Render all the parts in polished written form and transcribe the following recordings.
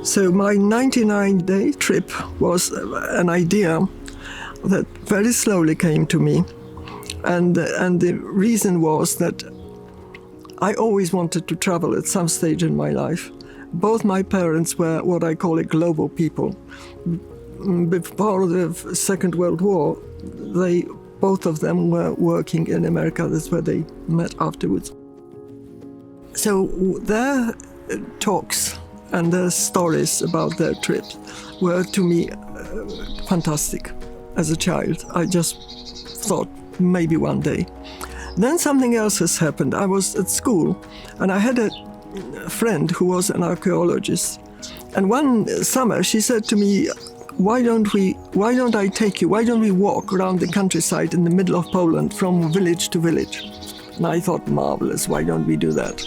So my 99-day trip was an idea that very slowly came to me. And the reason was that I always wanted to travel at some stage in my life. Both my parents were what I call a global people. Before the Second World War, both of them were working in America. That's where they met afterwards. So their talks and their stories about their trips were to me fantastic. As a child, I just thought maybe one day. Then something else has happened. I was at school and I had a friend who was an archaeologist. And one summer she said to me, why don't I take you? Why don't we walk around the countryside in the middle of Poland from village to village? And I thought, marvelous, why don't we do that?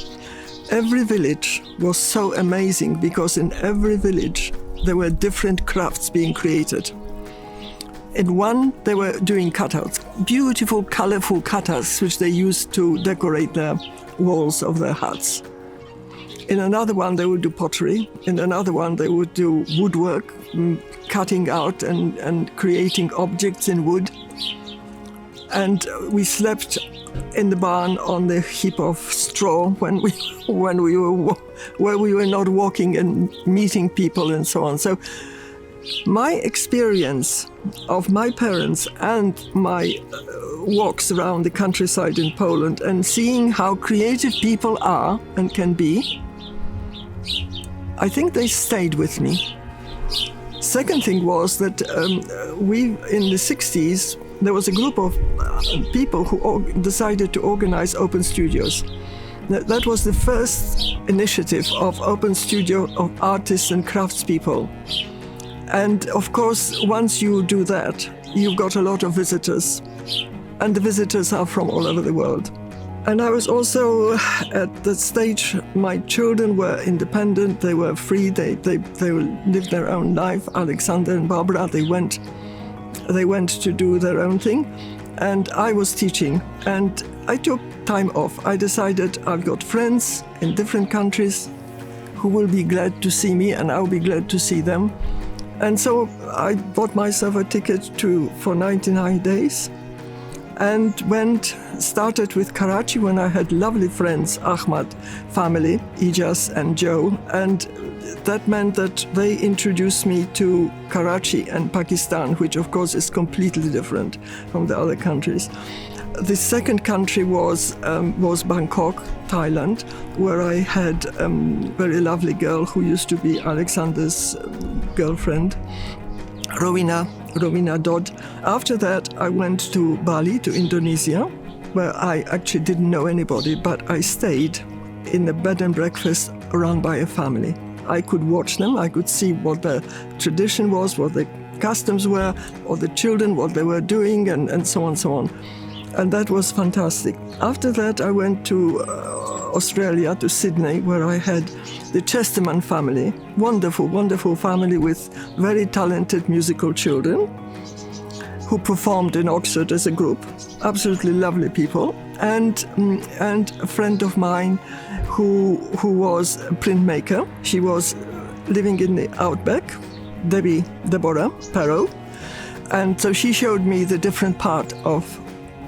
Every village was so amazing because in every village there were different crafts being created. In one, they were doing cutouts, beautiful, colorful cutouts, which they used to decorate the walls of their huts. In another one, they would do pottery. In another one, they would do woodwork, cutting out and creating objects in wood. And we slept in the barn on the heap of straw when we were not walking and meeting people and so on. So my experience of my parents and my walks around the countryside in Poland and seeing how creative people are and can be, I think they stayed with me. Second thing was that in the 60s, there was a group of people who decided to organize open studios. That was the first initiative of open studio of artists and craftspeople. And of course, once you do that, you've got a lot of visitors. And the visitors are from all over the world. And I was also at the stage, my children were independent, they were free, they lived their own life. Alexander and Barbara, they went to do their own thing. And I was teaching, and I took time off. I decided I've got friends in different countries who will be glad to see me, and I'll be glad to see them. And so I bought myself a ticket for 99 days and started with Karachi when I had lovely friends, Ahmad family, Ijaz and Joe. And that meant that they introduced me to Karachi and Pakistan, which of course is completely different from the other countries. The second country was Bangkok, Thailand, where I had a very lovely girl who used to be Alexander's girlfriend, Rowena Dodd. After that, I went to Bali, to Indonesia, where I actually didn't know anybody, but I stayed in a bed and breakfast run by a family. I could watch them, I could see what the tradition was, what the customs were, or the children, what they were doing, and so on, so on. And that was fantastic. After that, I went to Australia, to Sydney, where I had the Chesterman family, wonderful, wonderful family with very talented musical children who performed in Oxford as a group. Absolutely lovely people. And a friend of mine who was a printmaker. She was living in the outback, Deborah Parrow. And so she showed me the different part of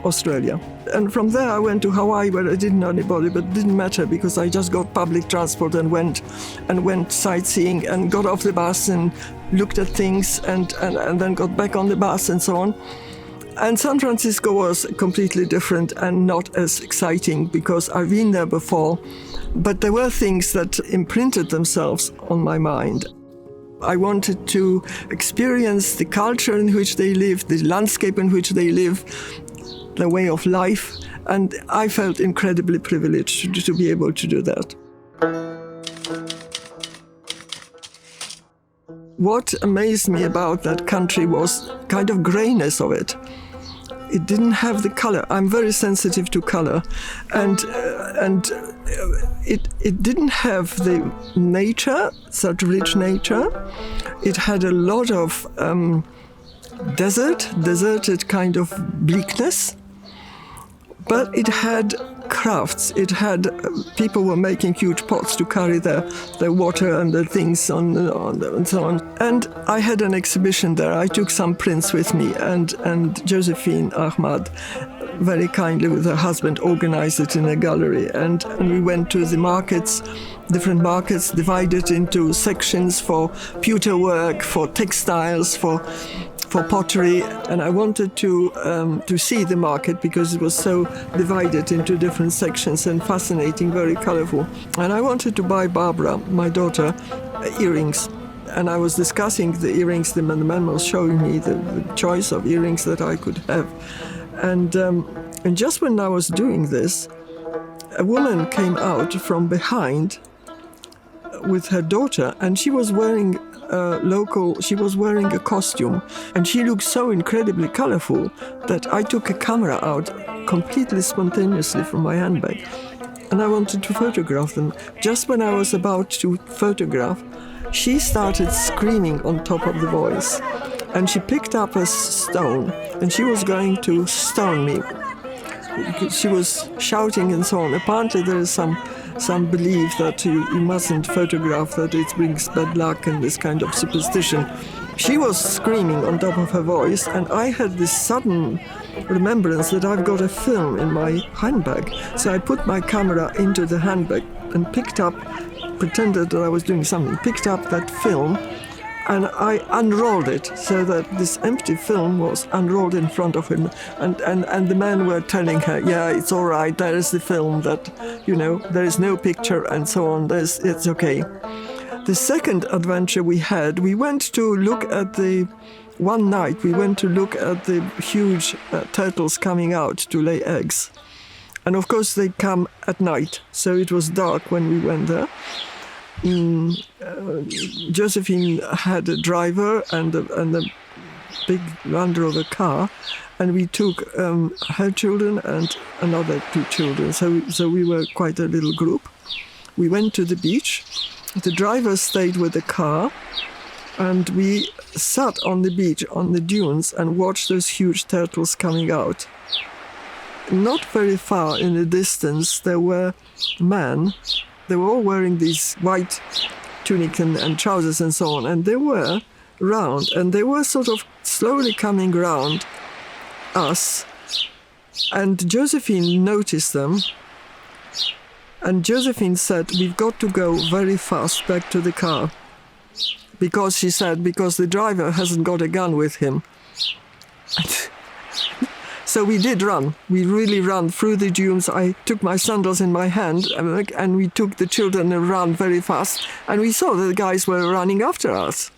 Australia. And from there I went to Hawaii, where I didn't know anybody, but it didn't matter because I just got public transport and went sightseeing and got off the bus and looked at things and then got back on the bus and so on. And San Francisco was completely different and not as exciting because I've been there before, but there were things that imprinted themselves on my mind. I wanted to experience the culture in which they live, the landscape in which they live, the way of life, and I felt incredibly privileged to be able to do that. What amazed me about that country was kind of grayness of it. It didn't have the color. I'm very sensitive to color, and it didn't have the nature, such rich nature. It had a lot of deserted kind of bleakness, but it had crafts. It had people were making huge pots to carry their water and their things on and so on. And I had an exhibition there. I took some prints with me, and Josephine Ahmad very kindly with her husband organized it in a gallery, and we went to the markets, different markets divided into sections for pewter work, for textiles, for pottery, and I wanted to see the market because it was so divided into different sections and fascinating, very colorful. And I wanted to buy Barbara, my daughter, earrings. And I was discussing the earrings, the man was showing me the choice of earrings that I could have. And just when I was doing this, a woman came out from behind with her daughter, and she was wearing a costume, and she looked so incredibly colorful that I took a camera out completely spontaneously from my handbag, and I wanted to photograph them. Just when I was about to photograph, she started screaming on top of the voice, and she picked up a stone, and she was going to stone me. She was shouting and so on. Apparently there is some belief that you mustn't photograph, that it brings bad luck and this kind of superstition. She was screaming on top of her voice, and I had this sudden remembrance that I've got a film in my handbag. So I put my camera into the handbag and pretended that I was doing something, picked up that film, and I unrolled it so that this empty film was unrolled in front of him, and the men were telling her, yeah, it's all right, there is the film, that, there is no picture and so on, it's okay. The second adventure we had, one night we went to look at the huge turtles coming out to lay eggs. And of course they come at night, so it was dark when we went there. Josephine had a driver and a big Land Rover car, and we took her children and another 2 children. So we were quite a little group. We went to the beach. The driver stayed with the car, and we sat on the beach, on the dunes, and watched those huge turtles coming out. Not very far in the distance, there were men. They were all wearing these white tunic and trousers and so on, and they were round, and they were sort of slowly coming round us, and Josephine noticed them, and Josephine said, we've got to go very fast back to the car, because the driver hasn't got a gun with him. So we did run. We really ran through the dunes. I took my sandals in my hand, and we took the children and ran very fast. And we saw that the guys were running after us.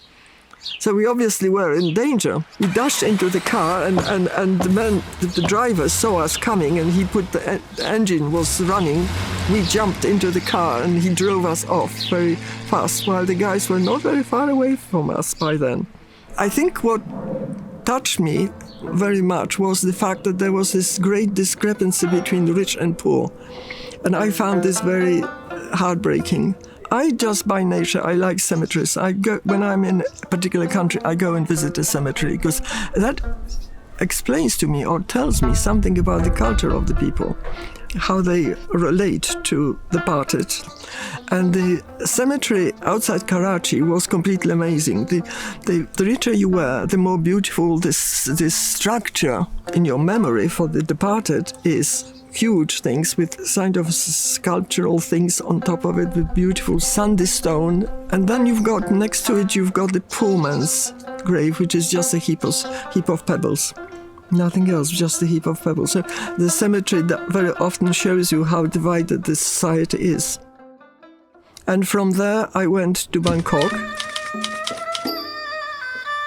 So we obviously were in danger. We dashed into the car, and the driver saw us coming, and he put the engine was running. We jumped into the car, and he drove us off very fast, while the guys were not very far away from us by then. I think what touched me very much was the fact that there was this great discrepancy between the rich and poor. And I found this very heartbreaking. I just by nature, I like cemeteries. When I'm in a particular country, I go and visit a cemetery, because that explains to me or tells me something about the culture of the people, how they relate to the departed. And the cemetery outside Karachi was completely amazing. The richer you were, the more beautiful this structure in your memory for the departed is. Huge things with kind of sculptural things on top of it with beautiful sandy stone. And then next to it, you've got the poor man's grave, which is just a heap of pebbles. Nothing else, just a heap of pebbles. So the cemetery that very often shows you how divided this society is. And from there, I went to Bangkok.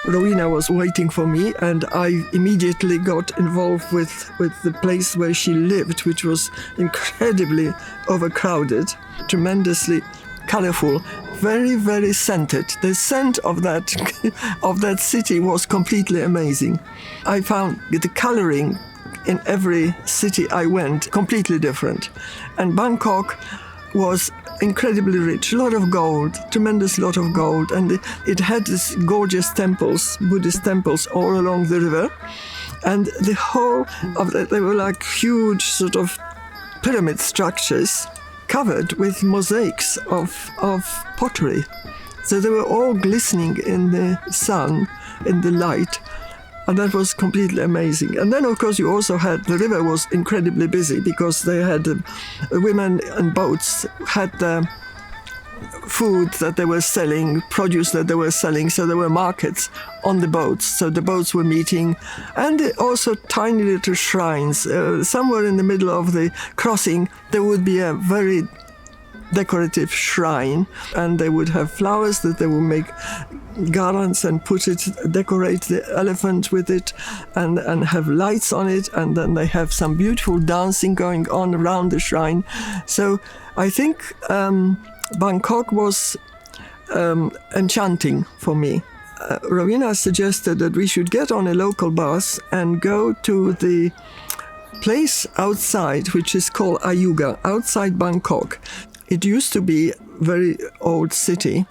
Rowena was waiting for me, and I immediately got involved with the place where she lived, which was incredibly overcrowded, tremendously colorful, very, very scented. The scent of that city was completely amazing. I found the coloring in every city I went completely different. And Bangkok was incredibly rich, a lot of gold, tremendous lot of gold, and it had these gorgeous temples, Buddhist temples all along the river, and the whole of that, they were like huge sort of pyramid structures covered with mosaics of pottery. So they were all glistening in the sun, in the light, and that was completely amazing. And then, of course, you also had, the river was incredibly busy because they had women and boats had the food that they were selling, produce that they were selling, so there were markets on the boats, so the boats were meeting, and also tiny little shrines. Somewhere in the middle of the crossing there would be a very decorative shrine, and they would have flowers that they would make garlands and decorate the elephant with it, and have lights on it, and then they have some beautiful dancing going on around the shrine. So I think Bangkok was enchanting for me. Rowena suggested that we should get on a local bus and go to the place outside, which is called Ayuga, outside Bangkok. It used to be a very old city,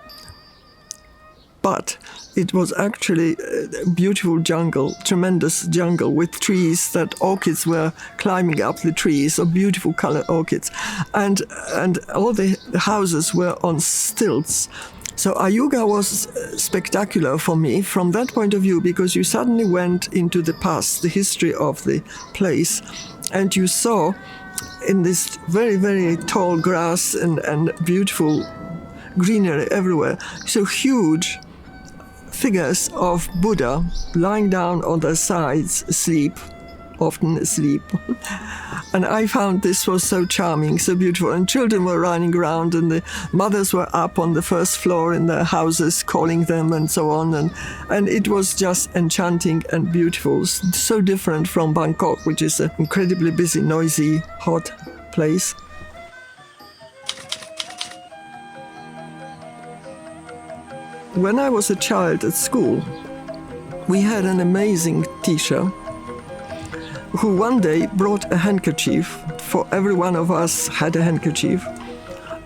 but it was actually a beautiful jungle, tremendous jungle with trees that orchids were climbing up the trees, of beautiful color orchids. And all the houses were on stilts. So Ayuga was spectacular for me from that point of view, because you suddenly went into the past, the history of the place, and you saw in this very, very tall grass and beautiful greenery everywhere, so huge figures of Buddha lying down on their sides, often asleep. And I found this was so charming, so beautiful. And children were running around, and the mothers were up on the first floor in their houses calling them and so on. And it was just enchanting and beautiful. So different from Bangkok, which is an incredibly busy, noisy, hot place. When I was a child at school, we had an amazing teacher who one day brought a handkerchief. For every one of us had a handkerchief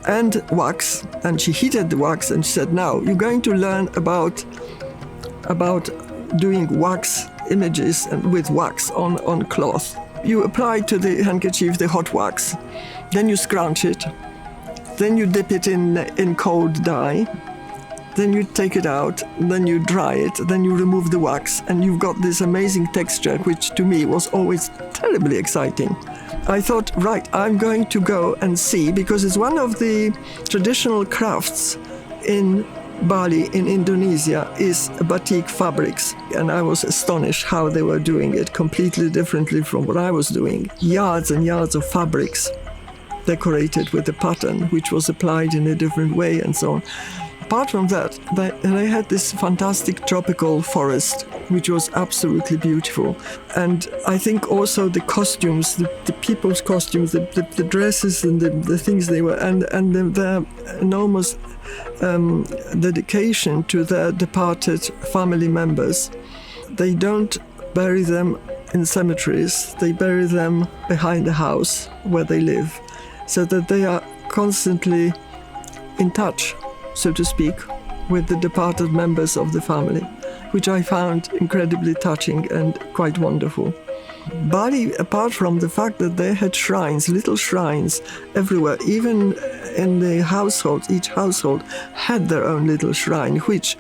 and wax, and she heated the wax and she said, "Now you're going to learn about doing wax images and with wax on cloth. You apply to the handkerchief the hot wax, then you scrunch it, then you dip it in cold dye, then you take it out, then you dry it, then you remove the wax, and you've got this amazing texture, which to me was always terribly exciting." I thought, right, I'm going to go and see, because it's one of the traditional crafts in Bali, in Indonesia, is batik fabrics. And I was astonished how they were doing it completely differently from what I was doing. Yards and yards of fabrics decorated with a pattern, which was applied in a different way and so on. Apart from that, they had this fantastic tropical forest, which was absolutely beautiful. And I think also the costumes, the people's costumes, the dresses and the things they were, and their enormous dedication to their departed family members. They don't bury them in cemeteries, they bury them behind the house where they live, so that they are constantly in touch, so to speak, with the departed members of the family, which I found incredibly touching and quite wonderful. Bali, apart from the fact that they had shrines, little shrines everywhere, even in the households, each household had their own little shrine, which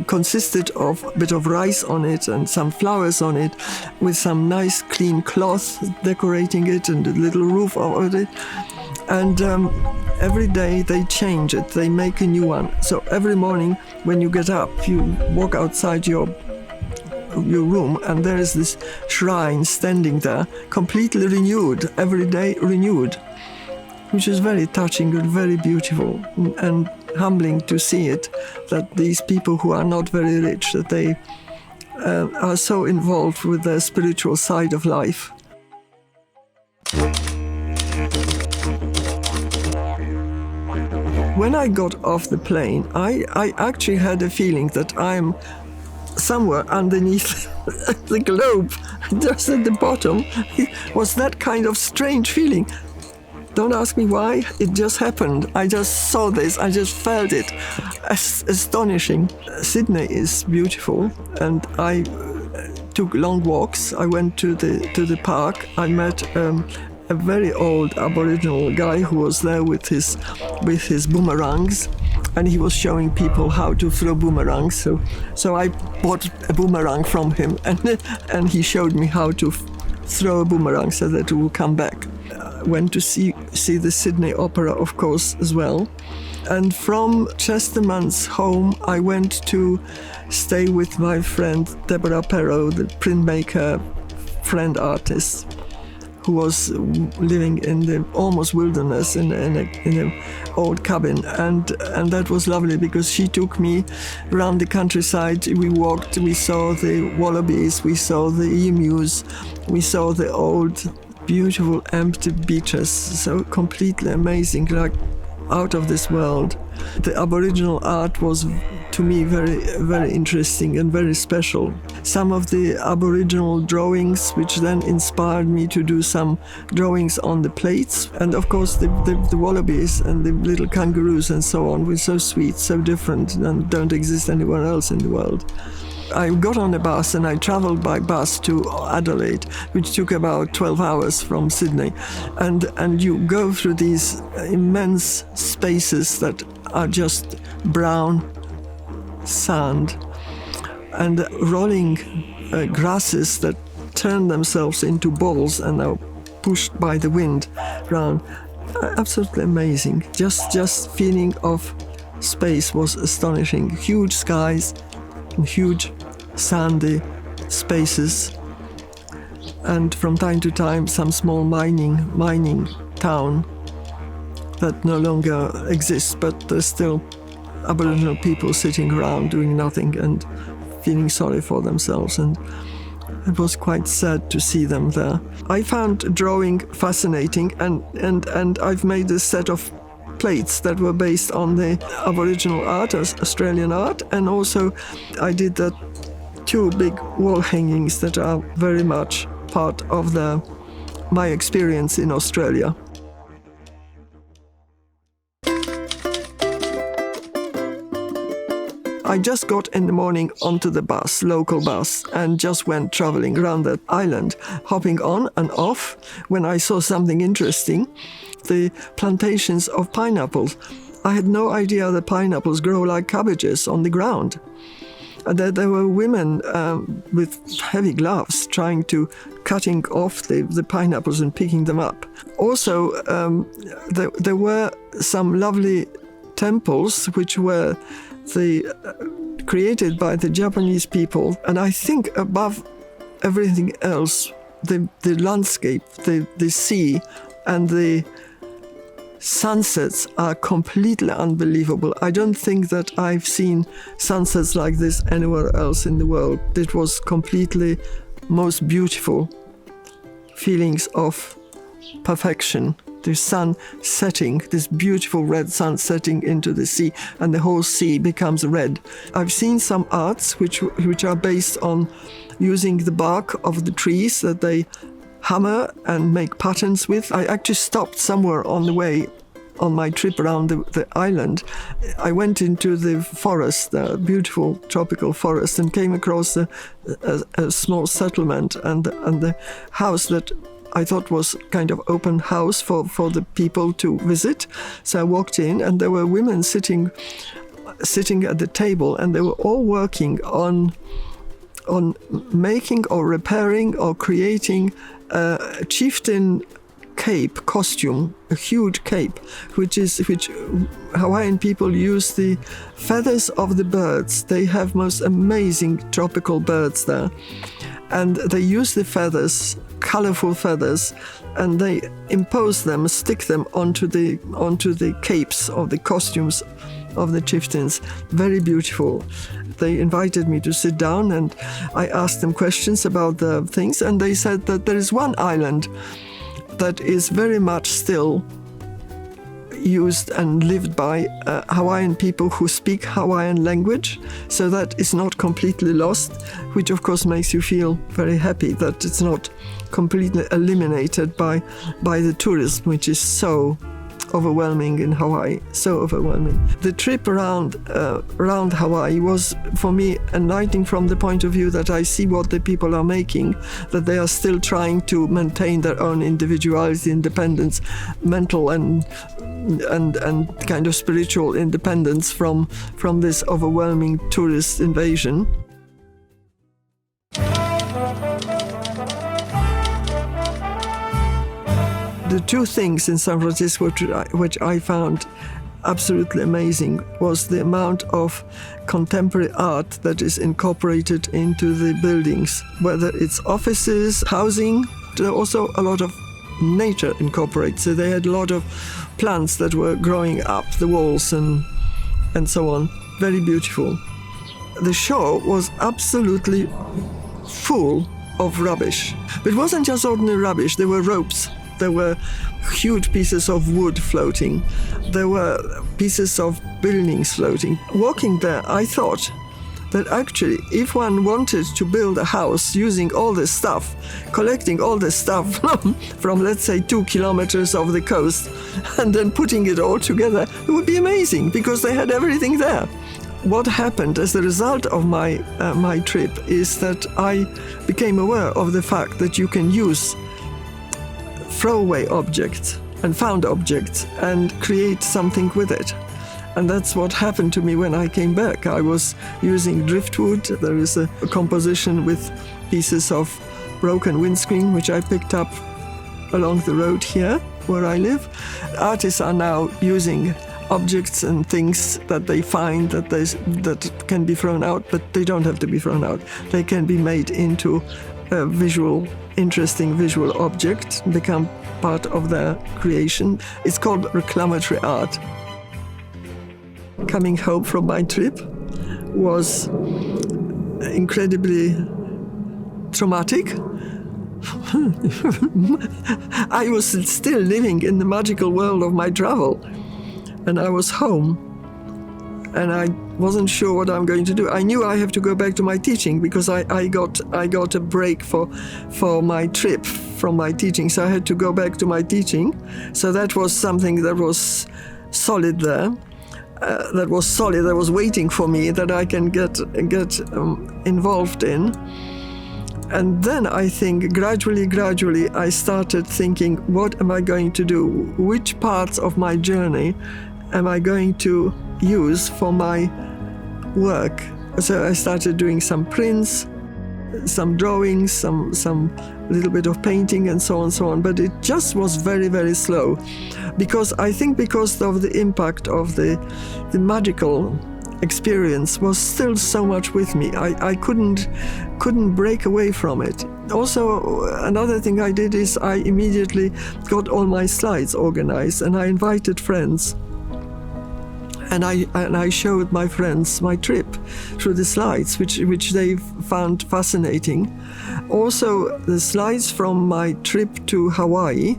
consisted of a bit of rice on it and some flowers on it, with some nice clean cloth decorating it and a little roof over it. And every day they change it, they make a new one. So every morning when you get up, you walk outside your room and there is this shrine standing there, completely renewed, every day renewed, which is very touching and very beautiful and humbling to see it, that these people who are not very rich, that they are so involved with the spiritual side of life. When I got off the plane, I actually had a feeling that I'm somewhere underneath the globe, just at the bottom. It was that kind of strange feeling. Don't ask me why, it just happened. I just saw this, I just felt it. Astonishing. Sydney is beautiful, and I took long walks. I went to the park. I met a very old Aboriginal guy who was there with his boomerangs, and he was showing people how to throw boomerangs. So I bought a boomerang from him, and he showed me how to throw a boomerang so that it will come back. Went to see the Sydney Opera, of course, as well. And from Chesterman's home, I went to stay with my friend Deborah Perrow, the printmaker, friend artist, who was living in the almost wilderness in an old cabin, and that was lovely because she took me around the countryside. We walked, we saw the wallabies, we saw the emus, we saw the old beautiful empty beaches, so completely amazing, like out of this world. The Aboriginal art was, to me, very, very interesting and very special. Some of the Aboriginal drawings, which then inspired me to do some drawings on the plates. And of course, the wallabies and the little kangaroos and so on were so sweet, so different, and don't exist anywhere else in the world. I got on a bus and I traveled by bus to Adelaide, which took about 12 hours from Sydney. And you go through these immense spaces that are just brown sand and rolling grasses that turn themselves into balls and are pushed by the wind around. Absolutely amazing. Just feeling of space was astonishing. Huge skies and huge sandy spaces, and from time to time some small mining town that no longer exists, but there's still Aboriginal people sitting around doing nothing and feeling sorry for themselves, and it was quite sad to see them there. I found drawing fascinating, and I've made a set of plates that were based on the Aboriginal art, Australian art, and also I did that 2 big wall hangings that are very much part of my experience in Australia. I just got in the morning onto the bus, local bus, and just went traveling around that island, hopping on and off when I saw something interesting, the plantations of pineapples. I had no idea that pineapples grow like cabbages on the ground. And that there were women with heavy gloves trying to cutting off the pineapples and picking them up. Also, there were some lovely temples which were created by the Japanese people. And I think above everything else, the landscape, the sea, and the sunsets are completely unbelievable. I don't think that I've seen sunsets like this anywhere else in the world. It was completely most beautiful feelings of perfection. The sun setting, this beautiful red sun setting into the sea, and the whole sea becomes red. I've seen some arts which are based on using the bark of the trees that they hammer and make patterns with. I actually stopped somewhere on the way on my trip around the island. I went into the forest, the beautiful tropical forest, and came across a small settlement and the house that I thought was kind of open house for the people to visit. So I walked in, and there were women sitting at the table, and they were all working on making or repairing or creating a chieftain cape costume, a huge cape, which Hawaiian people use the feathers of the birds. They have most amazing tropical birds there, and they use the feathers, colorful feathers, and they impose them, stick them onto the capes of the costumes of the chieftains. Very beautiful. They invited me to sit down, and I asked them questions about the things, and they said that there is one island that is very much still used and lived by Hawaiian people who speak Hawaiian language, so that is not completely lost, which of course makes you feel very happy that it's not completely eliminated by the tourism, which is so overwhelming in Hawaii, so overwhelming. The trip around Hawaii was, for me, enlightening from the point of view that I see what the people are making, that they are still trying to maintain their own individuality, independence, mental and kind of spiritual independence from this overwhelming tourist invasion. The two things in San Francisco which I found absolutely amazing was the amount of contemporary art that is incorporated into the buildings, whether it's offices, housing, also a lot of nature incorporated. So they had a lot of plants that were growing up the walls and so on. Very beautiful. The shore was absolutely full of rubbish. But it wasn't just ordinary rubbish, there were ropes. There were huge pieces of wood floating. There were pieces of buildings floating. Walking there, I thought that actually, if one wanted to build a house using all this stuff, collecting all this stuff from let's say 2 kilometers of the coast, and then putting it all together, it would be amazing because they had everything there. What happened as a result of my trip is that I became aware of the fact that you can use throwaway objects and found objects and create something with it. And that's what happened to me when I came back. I was using driftwood. There is a composition with pieces of broken windscreen, which I picked up along the road here where I live. Artists are now using objects and things that they find that can be thrown out, but they don't have to be thrown out. They can be made into a interesting visual object, become part of their creation. It's called reclamatory art. Coming home from my trip was incredibly traumatic. I was still living in the magical world of my travel, and I was home, and I wasn't sure what I'm going to do. I knew I have to go back to my teaching because I got a break for my trip from my teaching, so I had to go back to my teaching. So that was something that was solid there. That was waiting for me, that I can get involved in. And then I think gradually I started thinking, what am I going to do? Which parts of my journey am I going to use for my work? So I started doing some prints, some drawings, some little bit of painting and so on, but it just was very, very slow. Because I think because of the impact of the magical experience was still so much with me. I couldn't break away from it. Also, another thing I did is I immediately got all my slides organized, and I invited friends. And I showed my friends my trip through the slides, which they found fascinating. Also, the slides from my trip to Hawaii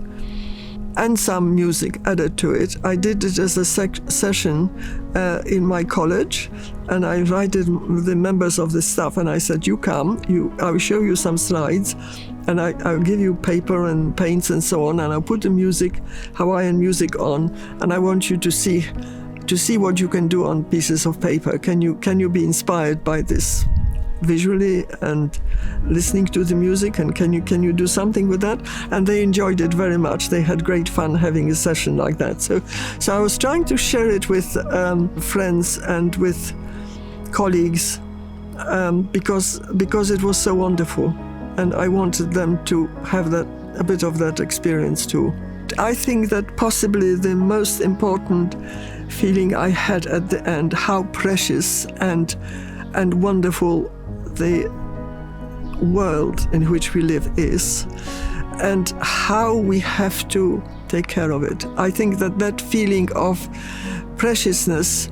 and some music added to it. I did it as a session in my college, and I invited the members of the staff, and I said, you come, I will show you some slides, and I'll give you paper and paints and so on, and I'll put the music, Hawaiian music on, and I want you to see what you can do on pieces of paper. Can you be inspired by this visually and listening to the music, and can you do something with that? And they enjoyed it very much. They had great fun having a session like that. So I was trying to share it with friends and with colleagues because it was so wonderful, and I wanted them to have a bit of that experience too. I think that possibly the most important feeling I had at the end, how precious and wonderful the world in which we live is, and how we have to take care of it. I think that feeling of preciousness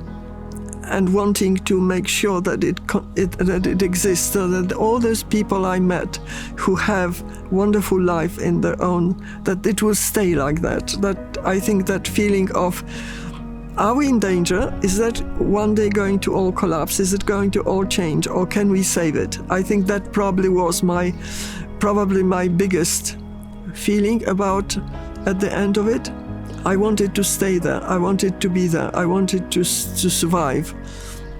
and wanting to make sure that it exists, so that all those people I met who have wonderful life in their own, that it will stay like that. That I think that feeling of, are we in danger? Is that one day going to all collapse? Is it going to all change? Or can we save it? I think that probably was my biggest feeling about at the end of it. I wanted to stay there. I wanted to be there. I wanted to survive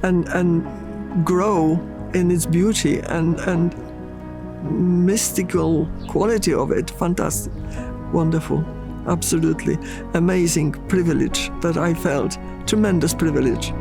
and grow in its beauty and mystical quality of it. Fantastic, wonderful, absolutely amazing privilege that I felt, tremendous privilege.